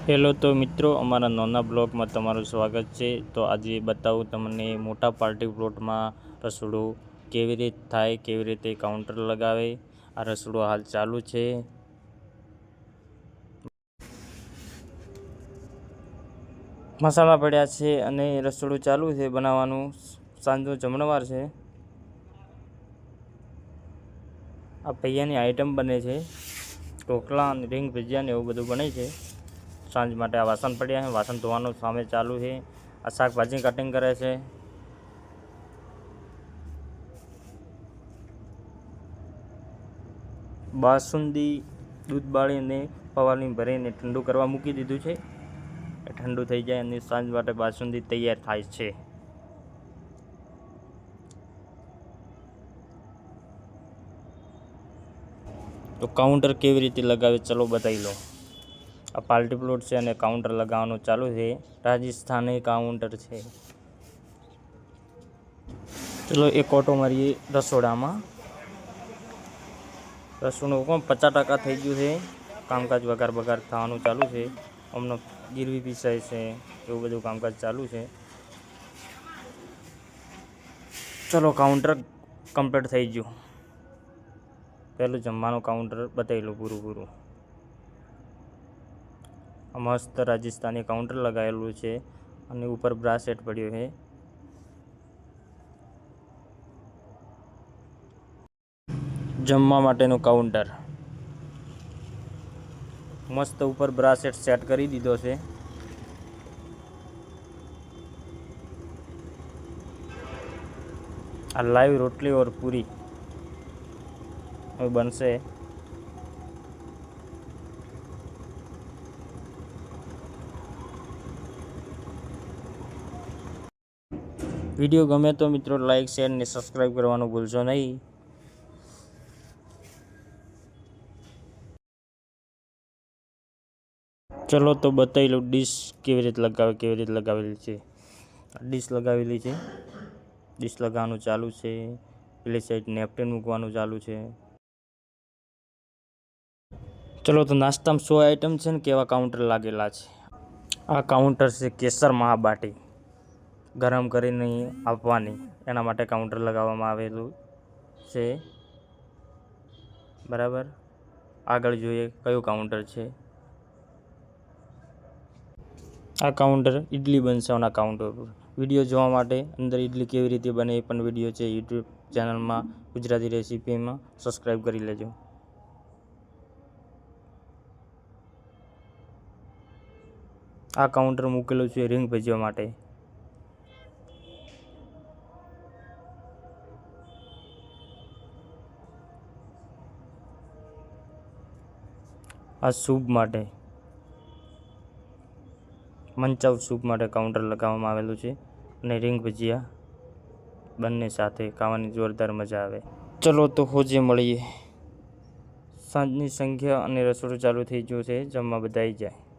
Hello તો મિત્રો, અમારા નોના બ્લોગમાં તમારું સ્વાગત છે। તો આજે બતાવું તમને મોટા પાર્ટી પ્લોટમાં રસોડું કેવી રીતે થાય, કેવી રીતે કાઉન્ટર લગાવે। આ રસોડું હાલ ચાલુ છે। મસાલા પડ્યા છે અને રસોડું ચાલુ છે બનાવવાનું। સાંજનો જમણવાર છે। આ પૈયાની આઈટમ બને છે, ઢોકળા અને રીંગ ભજીયા ને એવું બધું બને છે। સાંજ માટે આ વાસણ પડ્યા છે, વાસણ ધોવાનું સામે ચાલુ છે। આ શાકભાજી કટિંગ કરે છે। બાસુંદી દૂધ બાળીને પવાલી ભરીને ઠંડુ કરવા મૂકી દીધું છે। એ ઠંડુ થઈ જાય અને સાંજ માટે બાસુંદી તૈયાર થાય છે। તો કાઉન્ટર કેવી રીતે લગાવે ચલો બતાવી લો। આ પાર્ટી પ્લોટ છે અને કાઉન્ટર લગાવવાનું ચાલુ છે। રાજસ્થાની કાઉન્ટર છે। ચલો એક ઓટો મારીએ રસોડામાં। રસોડું કોણ 50% થઈ ગયું છે। કામકાજ વગાર બગાર થવાનું ચાલુ છે। અમને ગીરવી પીસાય છે, એવું બધું કામકાજ ચાલુ છે। ચલો કાઉન્ટર કમ્પ્લીટ થઈ ગયું। પહેલું જમવાનું કાઉન્ટર બતાવેલું પૂરું। આ મસ્ત રાજસ્થાની કાઉન્ટર લગાવેલું છે અને ઉપર બ્રાસ સેટ પડ્યો છે। જમવા માટેનું કાઉન્ટર મસ્ત ઉપર બ્રાસ સેટ કરી દીધો છે। આ લાઈવ રોટલી ઓર પૂરી હવે બનશે। વિડીયો ગમે તો મિત્રો લાઈક શેર ને સબસ્ક્રાઈબ કરવાનું ભૂલશો નહીં। ચલો તો બતાવી લો ડીશ કેવી રીતે લગાવેલી છે। ડીશ લગાવેલી છે, ડીશ લગાવવાનું ચાલુ છે। પેલી સાઈડ નેપકિન મૂકવાનું ચાલુ છે। ચલો તો નાસ્તામાં 100 આઈટમ છે ને કેવા કાઉન્ટર લાગેલા છે। આ કાઉન્ટર છે કેસર મહાબાટી ગરમ કરીને આપવાની, એના માટે કાઉન્ટર લગાવવામાં આવેલું છે। બરાબર, આગળ જોઈએ કયું કાઉન્ટર છે। આ કાઉન્ટર ઇડલી બનશે આના કાઉન્ટર પર। વિડીયો જોવા માટે અંદર ઇડલી કેવી રીતે બને એ પણ વિડીયો છે યુટ્યુબ ચેનલમાં ગુજરાતી રેસીપીમાં, સબસ્ક્રાઈબ કરી લેજો। આ કાઉન્ટર મૂકેલું છે રીંગ ભજીયા માટે। આ સૂપ માટે, મંચાવ સૂપ માટે કાઉન્ટર લગાવવામાં આવેલું છે અને રીંગ ભજીયા બંને સાથે ખાવાની જોરદાર મજા આવે। ચલો તો હોજે મળીએ। સાંજની સંખ્યા અને રસોડું ચાલુ થઈ ગયું છે, જમવા બધા આવી જાય।